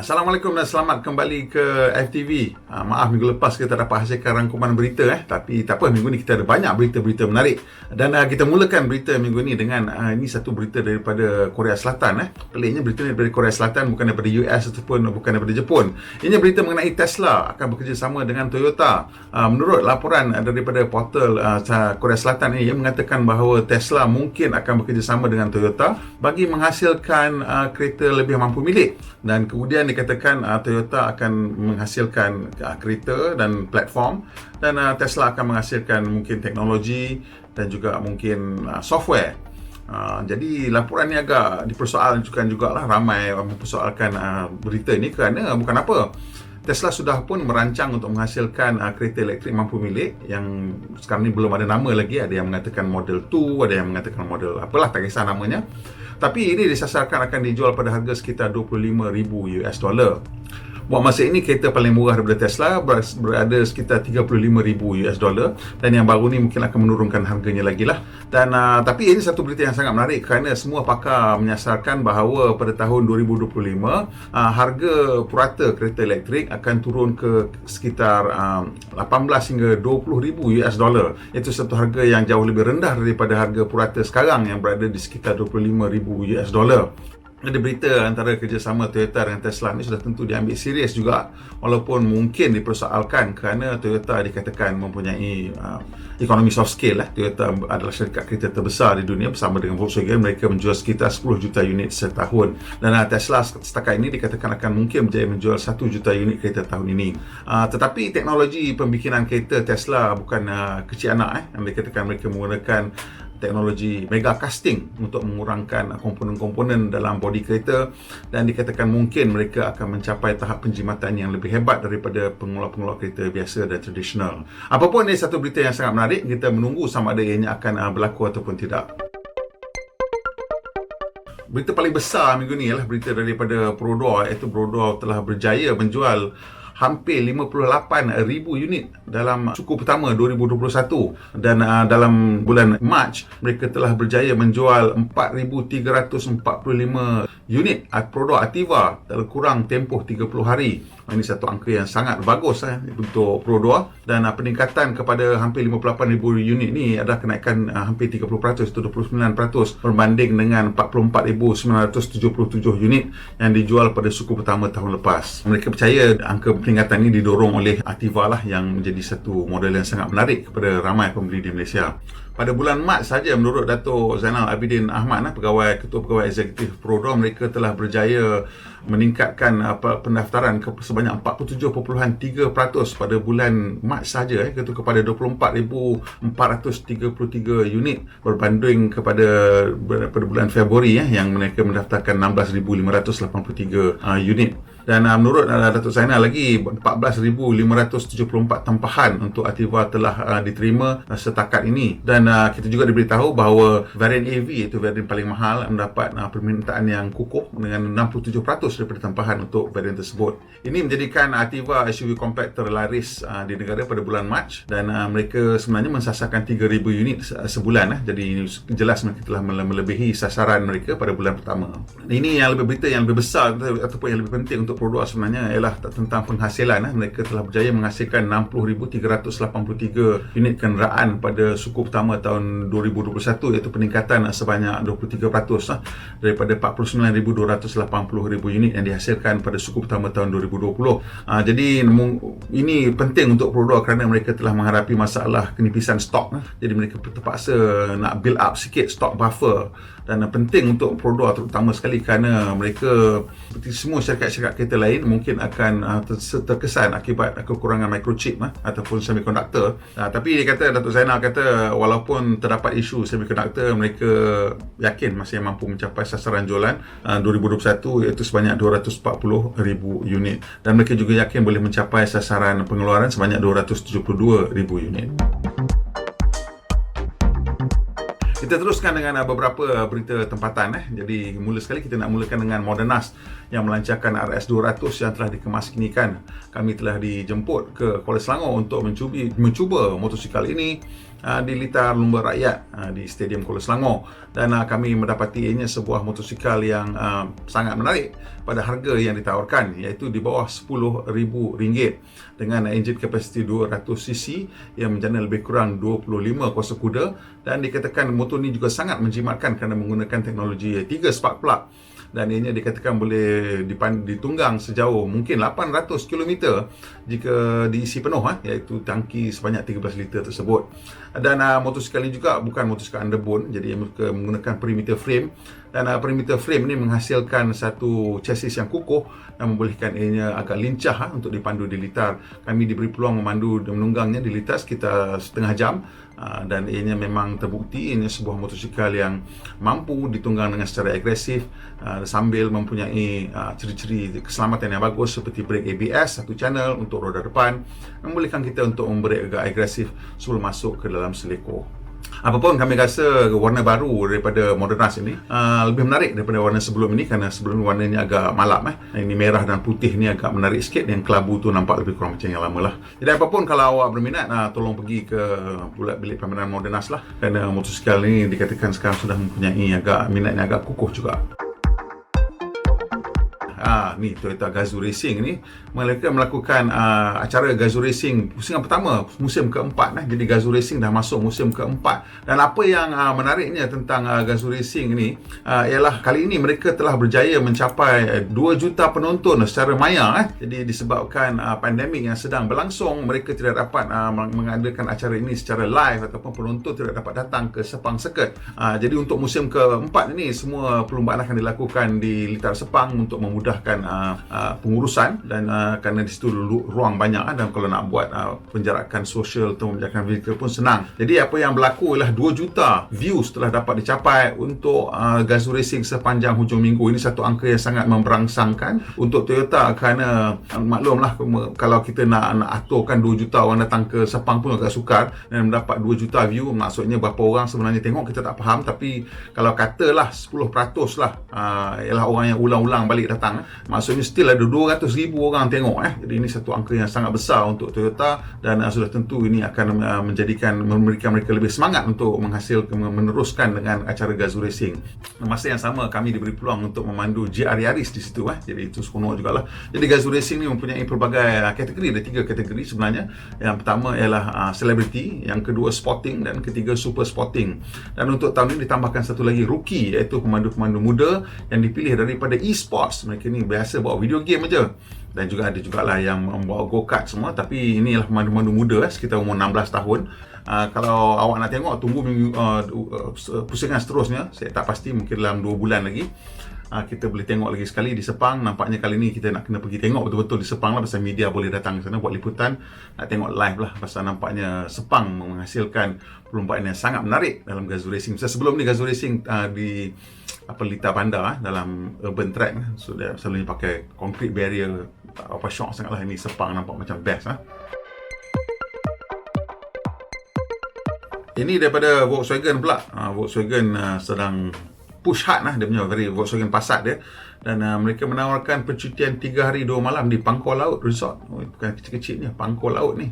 Assalamualaikum dan selamat kembali ke FTV. Maaf minggu lepas kita dapat hasilkan rangkuman berita tapi tak apa, minggu ni kita ada banyak berita-berita menarik. Dan kita mulakan berita minggu ni dengan ini satu berita daripada Korea Selatan. Peliknya berita ni daripada Korea Selatan, bukan daripada US ataupun bukan daripada Jepun. Ini berita mengenai Tesla akan bekerjasama dengan Toyota. Menurut laporan daripada portal Korea Selatan ini, ia mengatakan bahawa Tesla mungkin akan bekerjasama dengan Toyota bagi menghasilkan kereta lebih mampu milik. Dan kemudian dikatakan Toyota akan menghasilkan kereta dan platform, dan Tesla akan menghasilkan mungkin teknologi dan juga mungkin software. Jadi laporan ni agak dipersoalkan jugalah, ramai mempersoalkan berita ini kerana bukan apa, Tesla sudah pun merancang untuk menghasilkan kereta elektrik mampu milik yang sekarang ni belum ada nama lagi. Ada yang mengatakan Model 2, ada yang mengatakan model apalah, tak kisah namanya. Tapi ini disasarkan akan dijual pada harga sekitar $25,000. Buat masa ini, kereta paling murah daripada Tesla berada sekitar $35,000, dan yang baru ni mungkin akan menurunkan harganya lagi lah. Dan tapi ini satu berita yang sangat menarik kerana semua pakar menyasarkan bahawa pada tahun 2025 harga purata kereta elektrik akan turun ke sekitar 18 hingga $20,000. Itu satu harga yang jauh lebih rendah daripada harga purata sekarang yang berada di sekitar $25,000. Ada berita antara kerjasama Toyota dengan Tesla ni sudah tentu diambil serius juga, walaupun mungkin dipersoalkan kerana Toyota dikatakan mempunyai ekonomi soft scale. Toyota adalah syarikat kereta terbesar di dunia bersama dengan Volkswagen. Mereka menjual sekitar 10 juta unit setahun, dan Tesla setakat ini dikatakan akan mungkin berjaya menjual 1 juta unit kereta tahun ini. Tetapi teknologi pembikinan kereta Tesla bukan kecil anak. Yang dikatakan mereka menggunakan teknologi mega casting untuk mengurangkan komponen-komponen dalam bodi kereta, dan dikatakan mungkin mereka akan mencapai tahap penjimatan yang lebih hebat daripada pengeluar-pengeluar kereta biasa dan tradisional. Apapun, ini satu berita yang sangat menarik. Kita menunggu sama ada ianya akan berlaku ataupun tidak. Berita paling besar minggu ni ialah berita daripada Perodor, iaitu Perodor telah berjaya menjual hampir 58,000 unit dalam suku pertama 2021, dan dalam bulan Mac mereka telah berjaya menjual 4,345 unit Perodor Ativa dalam kurang tempoh 30 hari. Ini satu angka yang sangat bagus untuk Perodor, dan peningkatan kepada hampir 58,000 unit ni adalah kenaikan hampir 30%, itu 29% berbanding dengan 44,977 unit yang dijual pada suku pertama tahun lepas. Mereka percaya angka peningkatan ini didorong oleh Ativa lah, yang menjadi satu model yang sangat menarik kepada ramai pembeli di Malaysia. Pada bulan Mac saja, menurut Dato' Zainal Abidin Ahmad, Ketua Pegawai Eksekutif Perodor, mereka telah berjaya meningkatkan pendaftaran sebanyak 47.3% pada bulan Mac saja, iaitu kepada 24,433 unit berbanding kepada bulan Februari yang mereka mendaftarkan 16,583 unit. Dan menurut Datuk Zainal lagi, 14,574 tempahan untuk Ativa telah diterima setakat ini. Dan kita juga diberitahu bahawa varian AV, iaitu varian paling mahal, mendapat permintaan yang kukuh dengan 67% daripada tempahan untuk varian tersebut. Ini menjadikan Ativa SUV compact terlaris di negara pada bulan Mac, dan mereka sebenarnya mensasarkan 3,000 unit sebulan. Jadi jelas mereka telah melebihi sasaran mereka pada bulan pertama. Ini yang berita yang lebih besar ataupun yang lebih penting untuk Perodor sebenarnya ialah tentang penghasilan. Mereka telah berjaya menghasilkan 60,383 unit kenderaan pada suku pertama tahun 2021, iaitu peningkatan sebanyak 23% daripada 49,280 unit yang dihasilkan pada suku pertama tahun 2020. Jadi ini penting untuk Perodor kerana mereka telah menghadapi masalah kenipisan stok. Jadi mereka terpaksa nak build up sikit stok buffer, dan penting untuk Perodor terutama sekali kerana mereka seperti semua syarikat-syarikat kereta lain mungkin akan terkesan akibat kekurangan microchip ataupun semiconductor. Tapi dia kata, Datuk Zainal kata, walaupun terdapat isu semiconductor, mereka yakin masih mampu mencapai sasaran jualan 2021, iaitu sebanyak 240,000 unit, dan mereka juga yakin boleh mencapai sasaran pengeluaran sebanyak 272,000 unit. Kita teruskan dengan beberapa berita tempatan. Jadi mula sekali kita nak mulakan dengan Modernas yang melancarkan RS200 yang telah dikemaskinikan. Kami telah dijemput ke Kuala Selangor untuk mencuba motosikal ini. di litar Lumba Rakyat di Stadium Kuala Selangor, dan kami mendapati ianya sebuah motosikal yang sangat menarik pada harga yang ditawarkan, iaitu di bawah RM10,000 dengan enjin kapasiti 200cc yang menjana lebih kurang 25 kuasa kuda, dan dikatakan motor ini juga sangat menjimatkan kerana menggunakan teknologi 3 spark plug, dan ianya dikatakan boleh ditunggang sejauh mungkin 800 km jika diisi penuh, iaitu tangki sebanyak 13 liter tersebut. Dan motosikal ini juga bukan motosikal underbone, jadi ia menggunakan perimeter frame, dan perimeter frame ini menghasilkan satu chassis yang kukuh dan membolehkan ianya agak lincah untuk dipandu di litar. Kami diberi peluang memandu dan menunggangnya di litar sekitar setengah jam, dan ianya memang terbukti ianya sebuah motosikal yang mampu ditunggang dengan secara agresif, sambil mempunyai ciri-ciri keselamatan yang bagus seperti brake ABS satu channel untuk roda depan, membolehkan kita untuk membrake agak agresif sebelum masuk ke dalam selekor. Apapun, kami rasa warna baru daripada Modernas ini lebih menarik daripada warna sebelum ini, kerana sebelum ini warnanya agak malam. Ini merah dan putih ni agak menarik sikit, yang kelabu tu nampak lebih kurang macam yang lama lah. Jadi apapun, kalau awak berminat, tolong pergi ke bilik pameran Modernas lah, kerana motosikal ni dikatakan sekarang sudah mempunyai minatnya agak kukuh juga. Ni Toyota Gazoo Racing ni mereka melakukan acara Gazoo Racing pusingan pertama musim keempat. Jadi Gazoo Racing dah masuk musim keempat, dan apa yang menariknya tentang Gazoo Racing ni ialah kali ini mereka telah berjaya mencapai 2 juta penonton secara maya. Jadi disebabkan pandemik yang sedang berlangsung, mereka tidak dapat mengadakan acara ini secara live ataupun penonton tidak dapat datang ke Sepang Circuit. Jadi untuk musim keempat ini semua perlumbaan akan dilakukan di litar Sepang untuk memudahkan pengurusan, dan kerana di situ ruang banyak, dan kalau nak buat penjarakan sosial atau penjarakan vehicle pun senang. Jadi apa yang berlaku ialah 2 juta views telah dapat dicapai untuk Gazoo Racing sepanjang hujung minggu. Ini satu angka yang sangat memberangsangkan untuk Toyota, kerana maklumlah kalau kita nak aturkan 2 juta orang datang ke Sepang pun agak sukar, dan mendapat 2 juta view maksudnya berapa orang sebenarnya tengok kita tak faham, tapi kalau katalah 10% lah ialah orang yang ulang-ulang balik datang, maksudnya still ada 200,000 orang tengok. Jadi ini satu angka yang sangat besar untuk Toyota, dan sudah tentu ini akan memberikan mereka lebih semangat untuk meneruskan dengan acara Gazoo Racing. Masa yang sama kami diberi peluang untuk memandu GR Yaris di situ. Jadi itu seronok jugalah. Jadi Gazoo Racing ni mempunyai pelbagai kategori, ada 3 kategori sebenarnya. Yang pertama ialah celebrity, yang kedua sporting, dan ketiga super sporting. Dan untuk tahun ini ditambahkan satu lagi rookie, iaitu pemandu-pemandu muda yang dipilih daripada e-sports. Mereka ni biasa bawa video game aja, dan juga ada jugalah yang membawa go-kart semua, tapi inilah pemandu-pemandu muda sekitar umur 16 tahun. Kalau awak nak tengok, tunggu pusingan seterusnya. Saya tak pasti, mungkin dalam 2 bulan lagi kita boleh tengok lagi sekali di Sepang. Nampaknya kali ni kita nak kena pergi tengok betul-betul di Sepang lah, pasal media boleh datang ke sana buat liputan, nak tengok live lah, pasal nampaknya Sepang menghasilkan perlumbaan yang sangat menarik dalam Gazoo Racing. Sebelum ni Gazoo Racing di litar bandar dalam urban track, sudah selalunya pakai concrete barrier, shock sangatlah. Ini Sepang nampak macam best. Ini daripada Volkswagen pula. Volkswagen sedang push hard dia punya Volkswagen Passat dia, dan mereka menawarkan percutian 3 hari 2 malam di Pangkor Laut Resort. Bukan kecil-kecil ni, Pangkor Laut ni,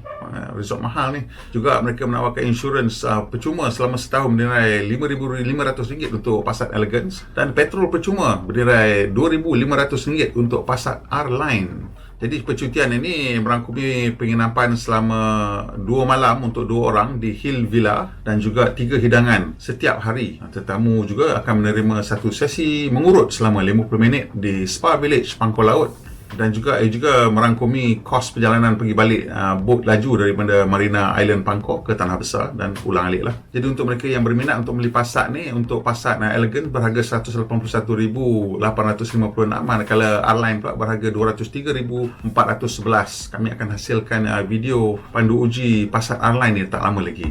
resort mahal ni. Juga mereka menawarkan insurans percuma selama setahun bernilai RM5,500 untuk Passat Elegance, dan petrol percuma bernilai RM2,500 untuk Passat R-Line. Jadi percutian ini merangkumi penginapan selama 2 malam untuk 2 orang di Hill Villa, dan juga 3 hidangan setiap hari. Tetamu juga akan menerima satu sesi mengurut selama 50 minit di Spa Village Pangkor Laut, dan juga merangkumi kos perjalanan pergi balik bot laju daripada Marina Island Pangkor ke Tanah Besar dan ulang alik lah. Jadi untuk mereka yang berminat untuk beli Passat ni, untuk Passat Elegant berharga RM181,856, manakala R-Line pula berharga RM203,411. Kami akan hasilkan video pandu uji Passat R-Line ni tak lama lagi.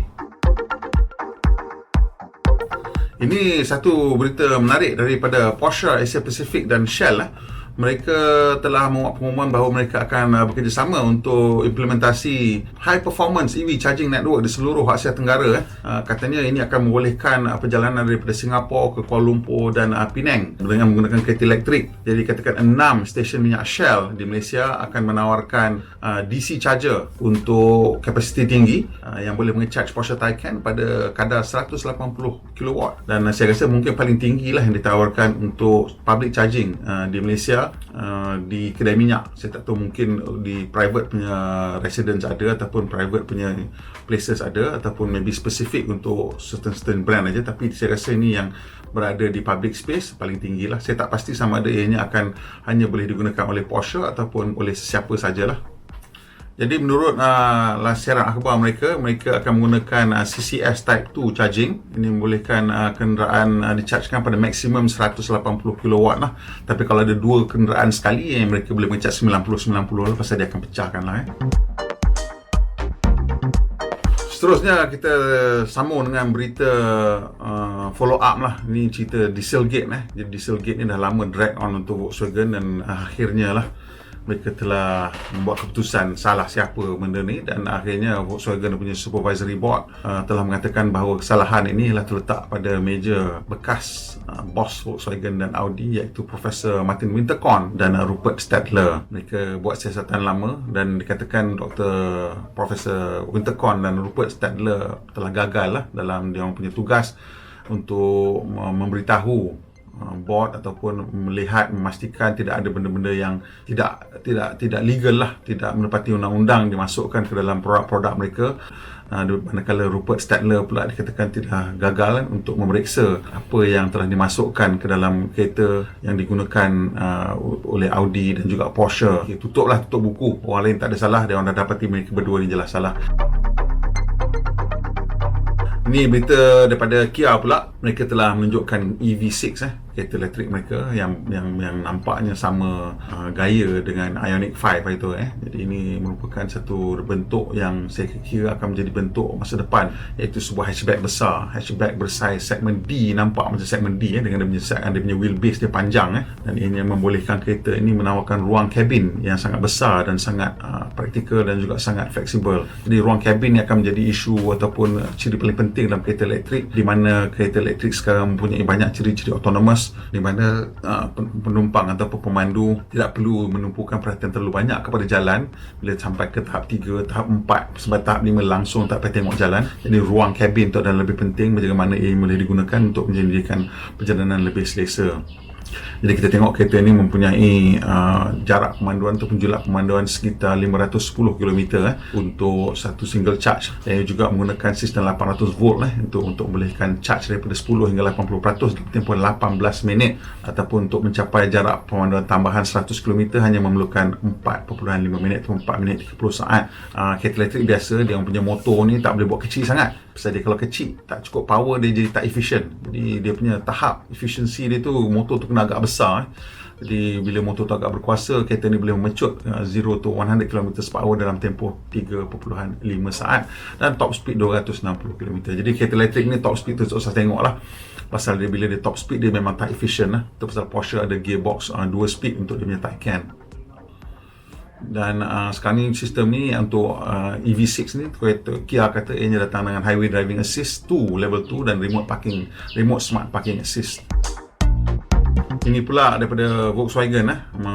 Ini satu berita menarik daripada Porsche Asia Pacific dan Shell. mereka telah membuat pengumuman bahawa mereka akan bekerjasama untuk implementasi high performance EV charging network di seluruh Asia Tenggara. Katanya ini akan membolehkan perjalanan daripada Singapura ke Kuala Lumpur dan Penang dengan menggunakan kereta elektrik. Jadi katakan 6 stesen minyak Shell di Malaysia akan menawarkan DC charger untuk kapasiti tinggi yang boleh mengecharge Porsche Taycan pada kadar 180 kW, dan saya rasa mungkin paling tinggi lah yang ditawarkan untuk public charging di Malaysia, di kedai minyak. Saya tak tahu, mungkin di private punya residence ada, ataupun private punya places ada, ataupun maybe specific untuk certain brand aja. Tapi saya rasa ini yang berada di public space paling tinggi lah. Saya tak pasti sama ada ianya akan hanya boleh digunakan oleh Porsche ataupun oleh sesiapa sajalah. Jadi menurut siaran akhbar mereka akan menggunakan CCS Type 2 charging. Ini membolehkan kenderaan dichargekan pada maksimum 180 kW lah. Tapi kalau ada dua kenderaan sekali, mereka boleh mengecharge 90 lah, pasal dia akan pecahkan lah. Seterusnya kita sambung dengan berita follow up lah. Ini cerita Dieselgate. Jadi Dieselgate ni dah lama drag on untuk Volkswagen, dan akhirnya lah mereka telah membuat keputusan salah siapa benda ni, dan akhirnya Volkswagen punya supervisory board telah mengatakan bahawa kesalahan ini telah terletak pada meja bekas bos Volkswagen dan Audi, iaitu Profesor Martin Winterkorn dan Rupert Stadler. Mereka buat siasatan lama, dan dikatakan Profesor Winterkorn dan Rupert Stadler telah gagal lah dalam dia punya tugas untuk memberitahu board ataupun memastikan tidak ada benda-benda yang tidak legal lah, tidak menepati undang-undang dimasukkan ke dalam produk-produk mereka. Manakala Rupert Stadler pula dikatakan tidak gagal untuk memeriksa apa yang telah dimasukkan ke dalam kereta yang digunakan oleh Audi dan juga Porsche. Tutup buku. Orang lain tak ada salah, dia orang dah dapati mereka berdua ni jelas salah. Ini berita daripada Kia pula. Mereka telah menunjukkan EV6 kereta elektrik mereka yang nampaknya sama gaya dengan Ioniq 5 itu. Jadi ini merupakan satu bentuk yang saya kira akan menjadi bentuk masa depan, iaitu sebuah hatchback besar, hatchback bersaiz segmen D, nampak macam segmen D dengan dia punya wheelbase dia panjang, dan ini membolehkan kereta ini menawarkan ruang kabin yang sangat besar dan sangat praktikal dan juga sangat fleksibel. Jadi ruang kabin ni akan menjadi isu ataupun ciri paling penting dalam kereta elektrik, di mana kereta elektrik sekarang mempunyai banyak ciri-ciri autonomous, di mana penumpang ataupun pemandu tidak perlu menumpukan perhatian terlalu banyak kepada jalan. Bila sampai ke tahap 3, tahap 4 sampai tahap 5 langsung tak payah tengok jalan. Jadi ruang kabin itu adalah lebih penting, bagaimana ia boleh digunakan untuk menjadikan perjalanan lebih selesa. Jadi kita tengok kereta ini mempunyai jarak pemanduan ataupun julak pemanduan sekitar 510 km untuk satu single charge. Dan juga menggunakan sistem 800 volt untuk membolehkan charge daripada 10 hingga 80% dalam tempoh 18 minit, ataupun untuk mencapai jarak pemanduan tambahan 100 km hanya memerlukan 4.5 minit atau 4 minit 30 saat. Kereta elektrik biasa dia punya motor ni tak boleh buat kecil sangat. Pasal dia kalau kecil tak cukup power, dia jadi tak efisien. Jadi dia punya tahap efisiensi dia tu, motor tu kena agak besar. Jadi bila motor tu agak berkuasa, kereta ni boleh memecut 0 to 100 km per hour dalam tempoh 3.5 saat, dan top speed 260 km. Jadi kereta elektrik ni top speed tu tak usah tengok lah, pasal dia bila dia top speed dia memang tak efisien lah. Itu pasal Porsche ada gearbox 2 speed untuk dia punya Taycan. Dan sekarang ni sistem ni untuk EV6 ni, Kia kata ianya datang dengan Highway Driving Assist 2 level 2 dan remote smart parking assist. Ini pula daripada Volkswagen.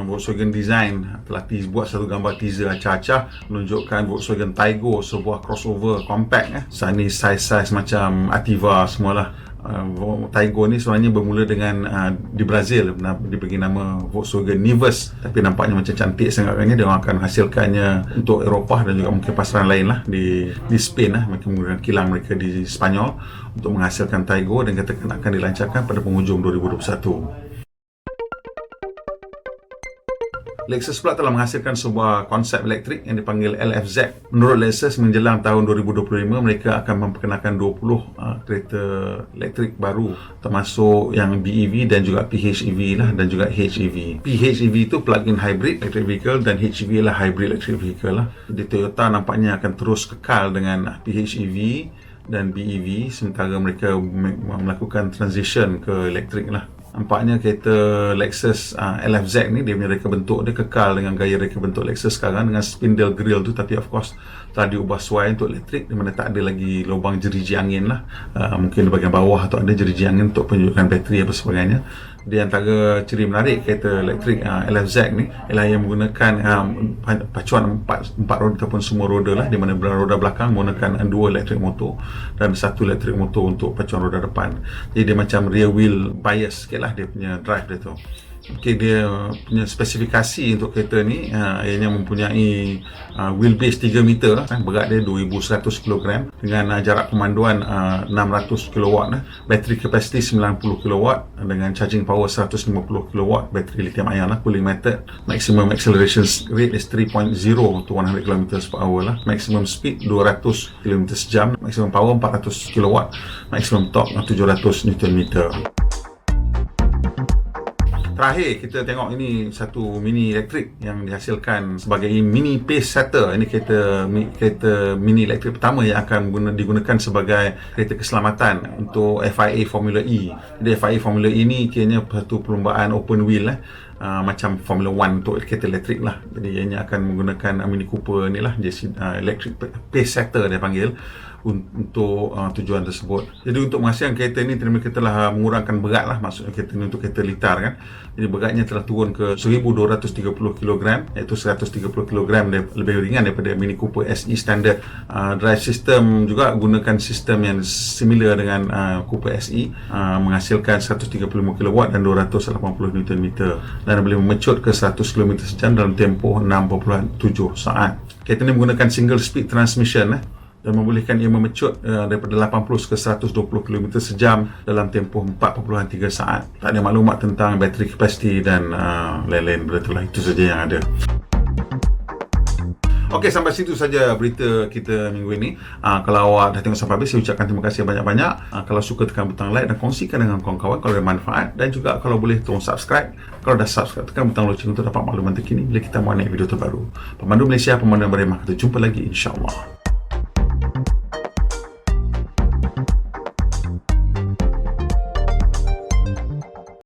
Volkswagen Design telah buat satu gambar teaser acah-acah menunjukkan Volkswagen Taygo, sebuah crossover compact. Saat ni saiz-saiz macam Ativa semualah. Taygo ni sebenarnya bermula dengan di Brazil, diberi nama Volkswagen Nivus, tapi nampaknya macam cantik sangat kan. Dia akan hasilkannya untuk Eropah dan juga mungkin pasaran lain lah di Spain. Mereka menggunakan kilang mereka di Spanyol untuk menghasilkan Taygo, dan katakan akan dilancarkan pada penghujung 2021. Lexus pula telah menghasilkan sebuah konsep elektrik yang dipanggil LFZ. Menurut Lexus, menjelang tahun 2025, mereka akan memperkenalkan 20 kereta elektrik baru, termasuk yang BEV dan juga PHEV lah, dan juga HEV. PHEV itu plug-in hybrid electric vehicle, dan HEV lah hybrid electric vehicle lah. Jadi Toyota nampaknya akan terus kekal dengan PHEV dan BEV, sementara mereka melakukan transition ke elektrik lah. nampaknya kereta Lexus LFZ ni, dia punya reka bentuk dia kekal dengan gaya reka bentuk Lexus sekarang dengan spindle grill tu, tapi of course telah diubah suai untuk elektrik, di mana tak ada lagi lubang jeriji angin lah. Mungkin di bahagian bawah tu ada jeriji angin untuk penunjukan bateri apa sebagainya. Di antara ciri menarik kereta elektrik LFZ ni ialah yang menggunakan pacuan empat roda ataupun semua roda lah, di mana roda belakang menggunakan 2 elektrik motor dan 1 elektrik motor untuk pacuan roda depan. Jadi dia macam rear wheel bias sikit lah dia punya drive dia tu. Okay, dia punya spesifikasi untuk kereta ni ianya mempunyai wheelbase 3 meter, berat dia 2100 kg dengan jarak pemanduan 600 kW, bateri kapasiti 90 kW dengan charging power 150 kW, bateri lithium ion lah, cooling method, maximum acceleration rate is 3.0 to 100 km/h lah, maximum speed 200 km/jam, maximum power 400 kW, maximum torque 700 Nm. Terakhir kita tengok ini satu mini elektrik yang dihasilkan sebagai mini pace setter. Ini kereta mini elektrik pertama yang akan digunakan sebagai kereta keselamatan untuk FIA Formula E. Jadi FIA Formula E ni kiranya satu perlombaan open wheel macam Formula 1 untuk kereta elektrik lah. Jadi ianya akan menggunakan Mini Cooper ni lah, electric pace setter dia panggil, untuk tujuan tersebut. Jadi untuk menghasilkan kereta ni, mereka telah mengurangkan berat lah, maksudnya kereta ni untuk kereta litar kan. Jadi beratnya telah turun ke 1230 kg, iaitu 130 kg lebih ringan daripada Mini Cooper SE standard. Drive system juga gunakan sistem yang similar dengan Cooper SE, menghasilkan 135 kW dan 280 Nm dan boleh memecut ke 100 km/jam dalam tempoh 6.7 saat. Kereta ni menggunakan single speed transmission dan membolehkan ia memecut daripada 80 ke 120 km/jam dalam tempoh 4.3 saat. Tak ada maklumat tentang bateri kapasiti dan lain-lain benda itulah. Itu saja yang ada. Okey, sampai situ saja berita kita minggu ini. Kalau awak dah tengok sampai habis, saya ucapkan terima kasih banyak-banyak. Kalau suka, tekan butang like dan kongsikan dengan kawan-kawan kalau ada manfaat, dan juga kalau boleh tolong subscribe. Kalau dah subscribe, tekan butang lonceng untuk dapat makluman terkini bila kita mau naik video terbaru. Pemandu Malaysia, pemandu Berhemah. Kita jumpa lagi, insya-Allah.